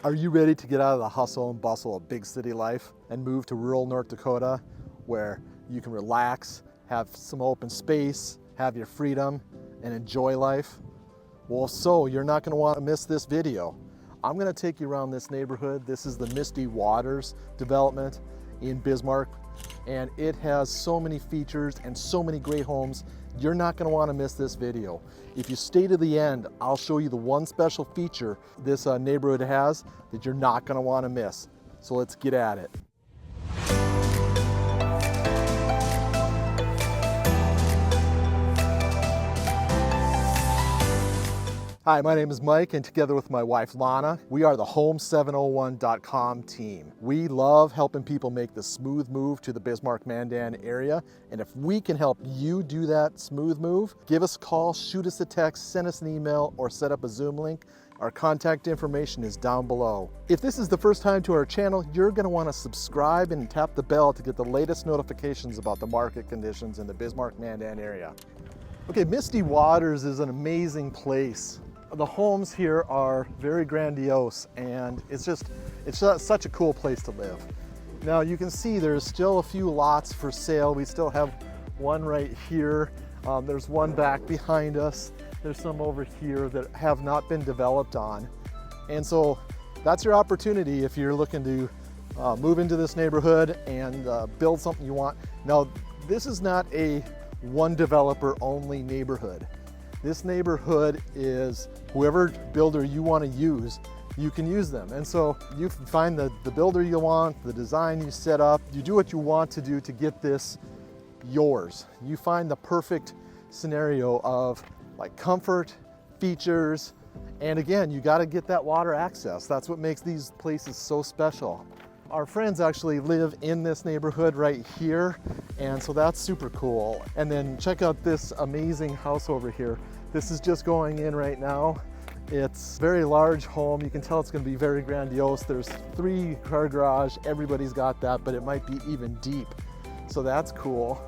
Are you ready to get out of the hustle and bustle of big city life and move to rural North Dakota where you can relax, have some open space, have your freedom, and enjoy life? Well, so you're not going to want to miss this video. I'm going to take you around this neighborhood. This is the Misty Waters development in Bismarck, and it has so many features and so many great homes. You're not going to want to miss this video. If you stay to the end, I'll show you the one special feature this neighborhood has that you're not going to want to miss. So let's get at it. Hi, my name is Mike, and together with my wife Lana, we are the Home701.com team. We love helping people make the smooth move to the Bismarck-Mandan area, and if we can help you do that smooth move, give us a call, shoot us a text, send us an email, or set up a Zoom link. Our contact information is down below. If this is the first time to our channel, you're going to want to subscribe and tap the bell to get the latest notifications about the market conditions in the Bismarck-Mandan area. Okay, Misty Waters is an amazing place. The homes here are very grandiose, and it's such a cool place to live. Now you can see there's still a few lots for sale. We still have one right here. There's one back behind us. There's some over here that have not been developed on. And so that's your opportunity if you're looking to move into this neighborhood and build something you want. Now, this is not a one developer only neighborhood. This neighborhood is whoever builder you want to use, you can use them. And so you find the builder you want, the design you set up, you do what you want to do to get this yours. You find the perfect scenario of like comfort, features, and again, you got to get that water access. That's what makes these places so special. Our friends actually live in this neighborhood right here, and so that's super cool. And then check out this amazing house over here. This is just going in right now. It's a very large home. You can tell it's going to be very grandiose. There's 3-car garage. Everybody's got that, but it might be even deep. So that's cool.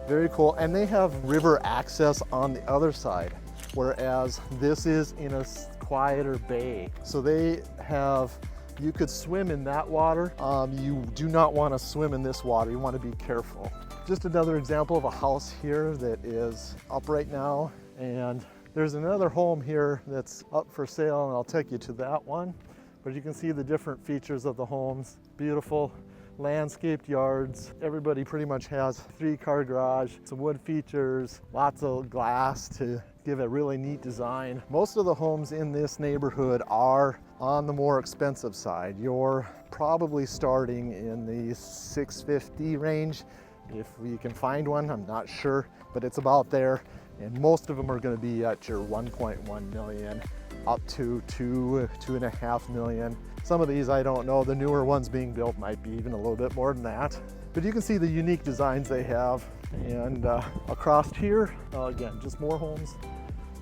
Very cool. And they have river access on the other side, whereas this is in a quieter bay. So they have, you could swim in that water. You do not want to swim in this water. You want to be careful. Just another example of a house here that is up right now. And there's another home here that's up for sale, and I'll take you to that one. But you can see the different features of the homes. Beautiful landscaped yards. Everybody pretty much has 3-car garage, some wood features, lots of glass to give a really neat design. Most of the homes in this neighborhood are on the more expensive side. You're probably starting in the $650 range. If we can find one, I'm not sure, but it's about there. And most of them are going to be at your 1.1 million up to 2.5 million. Some of these I don't know. The newer ones being built might be even a little bit more than that. But you can see the unique designs they have. And across here, again, just more homes.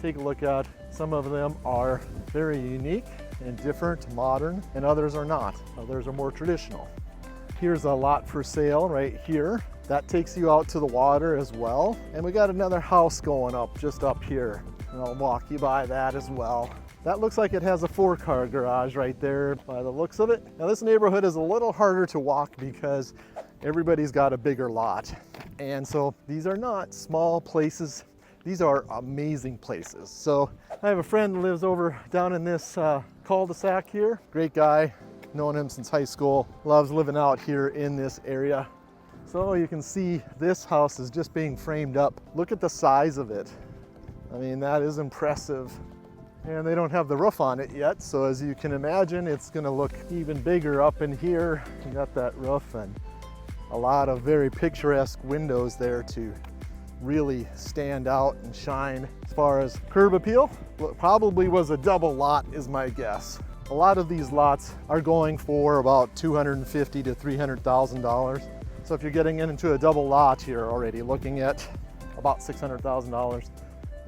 Take a look at. Some of them are very unique and different, modern, and others are not. Others are more traditional. Here's a lot for sale right here. That takes you out to the water as well. And we got another house going up just up here. And I'll walk you by that as well. That looks like it has a 4-car garage right there by the looks of it. Now this neighborhood is a little harder to walk because everybody's got a bigger lot. And so these are not small places. These are amazing places. So I have a friend who lives over down in this cul-de-sac here. Great guy, known him since high school. Loves living out here in this area. So you can see this house is just being framed up. Look at the size of it. I mean, that is impressive. And they don't have the roof on it yet, so as you can imagine, it's gonna look even bigger up in here. You got that roof and a lot of very picturesque windows there to really stand out and shine. As far as curb appeal, probably was a double lot is my guess. A lot of these lots are going for about $250,000 to $300,000. So if you're getting into a double lot, you're already looking at about $600,000.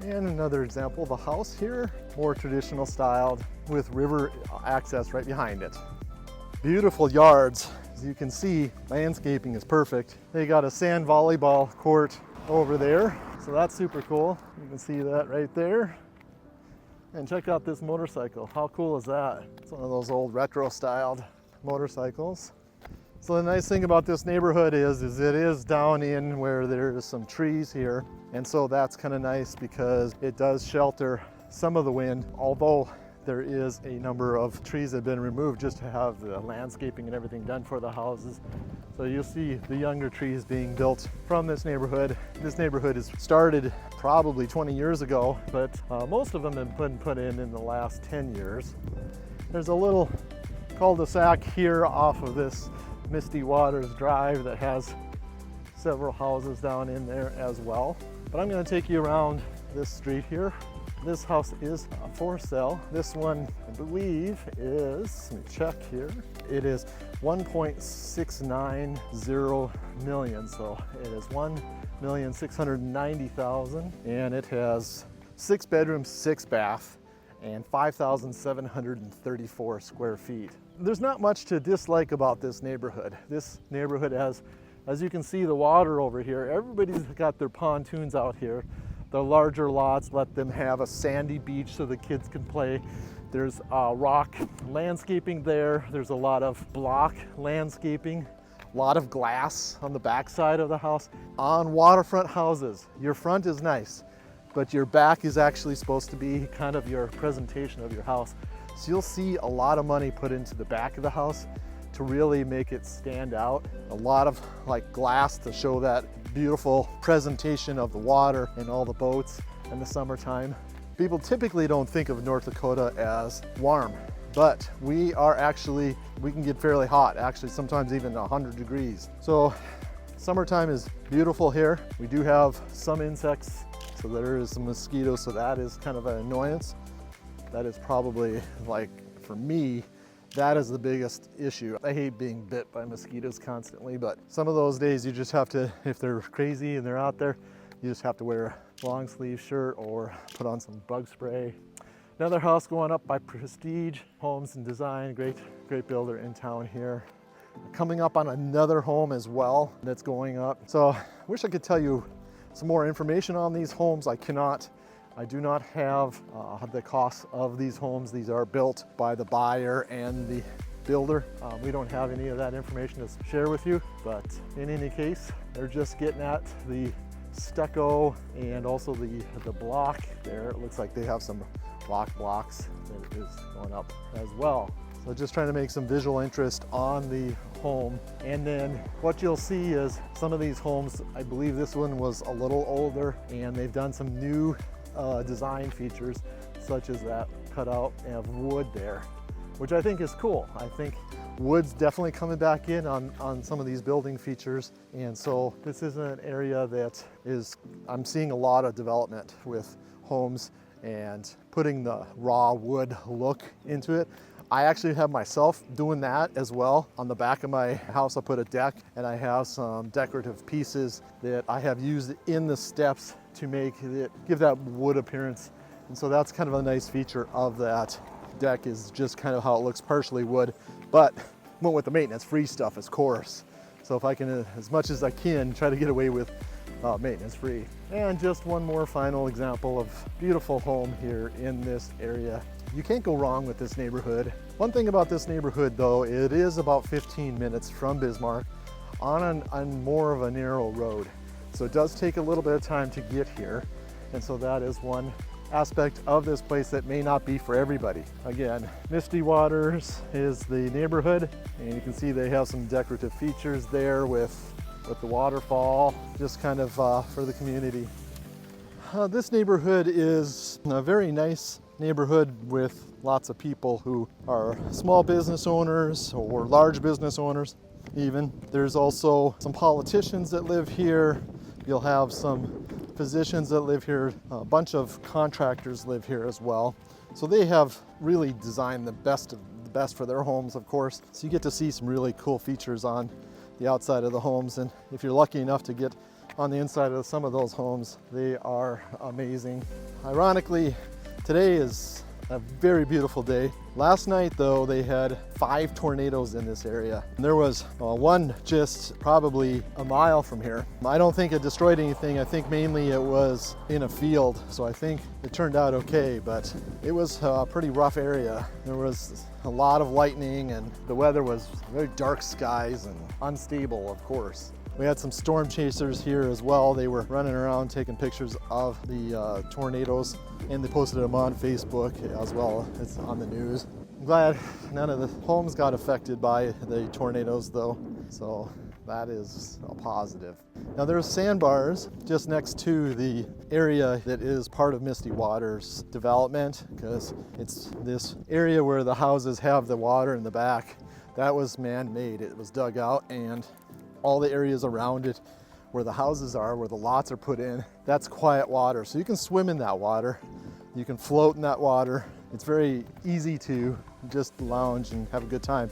And another example of a house here, more traditional styled with river access right behind it. Beautiful yards. As you can see, landscaping is perfect. They got a sand volleyball court over there. So that's super cool. You can see that right there. And check out this motorcycle. How cool is that? It's one of those old retro styled motorcycles. So the nice thing about this neighborhood is it is down in where there's some trees here. And so that's kind of nice because it does shelter some of the wind, although there is a number of trees that have been removed just to have the landscaping and everything done for the houses. So you'll see the younger trees being built from this neighborhood. This neighborhood is started probably 20 years ago, but most of them have been put in the last 10 years. There's a little cul-de-sac here off of this Misty Waters drive that has several houses down in there as well. But I'm going to take you around this street here. This house is for sale. This one, I believe, is, let me check here, it is 1.690 million. So it is 1,690,000, and it has 6 bedrooms, 6 bath, and 5,734 square feet. There's not much to dislike about this neighborhood. This neighborhood has, as you can see, the water over here. Everybody's got their pontoons out here. The larger lots let them have a sandy beach so the kids can play. There's rock landscaping there. There's a lot of block landscaping, a lot of glass on the back side of the house. On waterfront houses, your front is nice, but your back is actually supposed to be kind of your presentation of your house. So you'll see a lot of money put into the back of the house to really make it stand out. A lot of like glass to show that beautiful presentation of the water and all the boats in the summertime. People typically don't think of North Dakota as warm, but we can get fairly hot, actually sometimes even 100 degrees. So summertime is beautiful here. We do have some insects, so there is some mosquitoes, so that is kind of an annoyance. That is probably, like, for me, that is the biggest issue. I hate being bit by mosquitoes constantly, but some of those days you just have to, if they're crazy and they're out there, you just have to wear a long sleeve shirt or put on some bug spray. Another house going up by Prestige Homes and Design, great builder in town here. Coming up on another home as well that's going up. So I wish I could tell you some more information on these homes. I do not have the cost of these homes. These are built by the buyer and the builder. We don't have any of that information to share with you, but in any case, they're just getting at the stucco and also the block there. It looks like they have some block blocks that is going up as well. So just trying to make some visual interest on the home. And then what you'll see is some of these homes, I believe this one was a little older, and they've done some new design features such as that cutout of wood there, which I think is cool. I think wood's definitely coming back in on some of these building features, and so this is an area that I'm seeing a lot of development with homes and putting the raw wood look into it. I actually have myself doing that as well. On the back of my house I put a deck, and I have some decorative pieces that I have used in the steps to give that wood appearance. And so that's kind of a nice feature of that deck, is just kind of how it looks, partially wood, but went with the maintenance-free stuff, of course. So if I can, as much as I can, try to get away with maintenance-free. And just one more final example of beautiful home here in this area. You can't go wrong with this neighborhood. One thing about this neighborhood though, it is about 15 minutes from Bismarck on more of a narrow road. So it does take a little bit of time to get here. And so that is one aspect of this place that may not be for everybody. Again, Misty Waters is the neighborhood, and you can see they have some decorative features there with the waterfall, just kind of for the community. This neighborhood is a very nice neighborhood with lots of people who are small business owners or large business owners even. There's also some politicians that live here. You'll have some physicians that live here. A bunch of contractors live here as well. So they have really designed the best for their homes, of course. So you get to see some really cool features on the outside of the homes. And if you're lucky enough to get on the inside of some of those homes, they are amazing. Ironically, today is A very beautiful day. Last night though, they had 5 tornadoes in this area. And there was one just probably a mile from here. I don't think it destroyed anything. I think mainly it was in a field. So I think it turned out okay, but it was a pretty rough area. There was a lot of lightning and the weather was very dark skies and unstable, of course. We had some storm chasers here as well. They were running around taking pictures of the tornadoes, and they posted them on Facebook as well. It's on the news. I'm glad none of the homes got affected by the tornadoes though, so that is a positive. Now there's sandbars just next to the area that is part of Misty Waters development, because it's this area where the houses have the water in the back. That was man-made. It was dug out, and all the areas around it where the houses are, where the lots are put in, that's quiet water. So you can swim in that water. You can float in that water. It's very easy to just lounge and have a good time.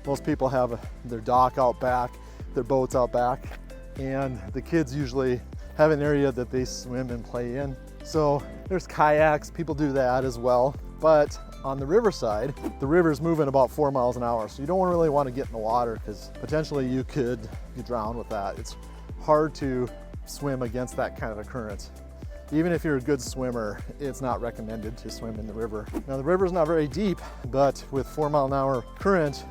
Most people have their dock out back, their boats out back, and the kids usually have an area that they swim and play in. So there's kayaks, people do that as well. But on the riverside, the river's moving about 4 miles an hour, so you don't really want to get in the water because potentially you could drown with that. It's hard to swim against that kind of a current. Even if you're a good swimmer, it's not recommended to swim in the river. Now the river's not very deep, but with 4 mile an hour current,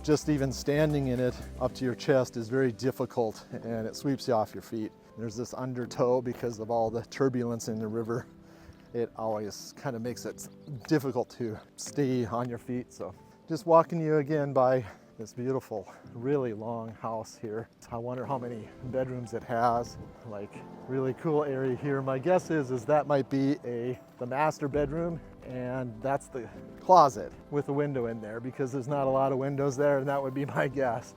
just even standing in it up to your chest is very difficult, and it sweeps you off your feet. There's this undertow because of all the turbulence in the river. It always kind of makes it difficult to stay on your feet. So just walking you again by this beautiful, really long house here. I wonder how many bedrooms it has. Like, really cool area here. My guess is that might be the master bedroom, and that's the closet with a window in there, because there's not a lot of windows there, and that would be my guess.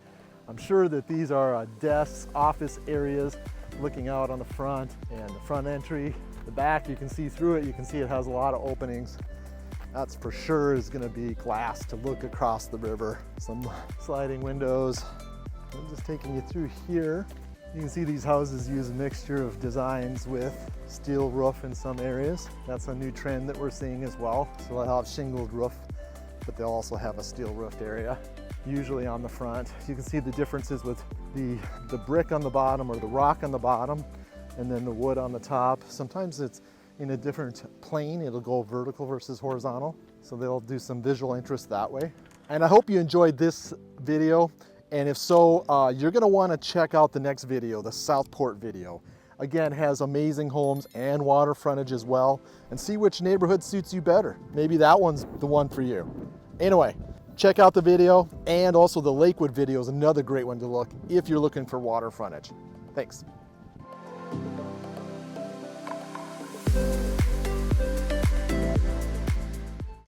I'm sure that these are desks, office areas, looking out on the front and the front entry. The back, you can see through it. You can see it has a lot of openings. That's for sure is going to be glass to look across the river. Some sliding windows. I'm just taking you through here. You can see these houses use a mixture of designs with steel roof in some areas. That's a new trend that we're seeing as well. So they'll have shingled roof, but they'll also have a steel roofed area, usually on the front. You can see the differences with the brick on the bottom or the rock on the bottom, and then the wood on the top. Sometimes it's in a different plane. It'll go vertical versus horizontal. So they'll do some visual interest that way. And I hope you enjoyed this video. And if so, you're gonna wanna check out the next video, the Southport video. Again, has amazing homes and water frontage as well. And see which neighborhood suits you better. Maybe that one's the one for you. Anyway, check out the video, and also the Lakewood video is another great one to look if you're looking for water frontage. Thanks.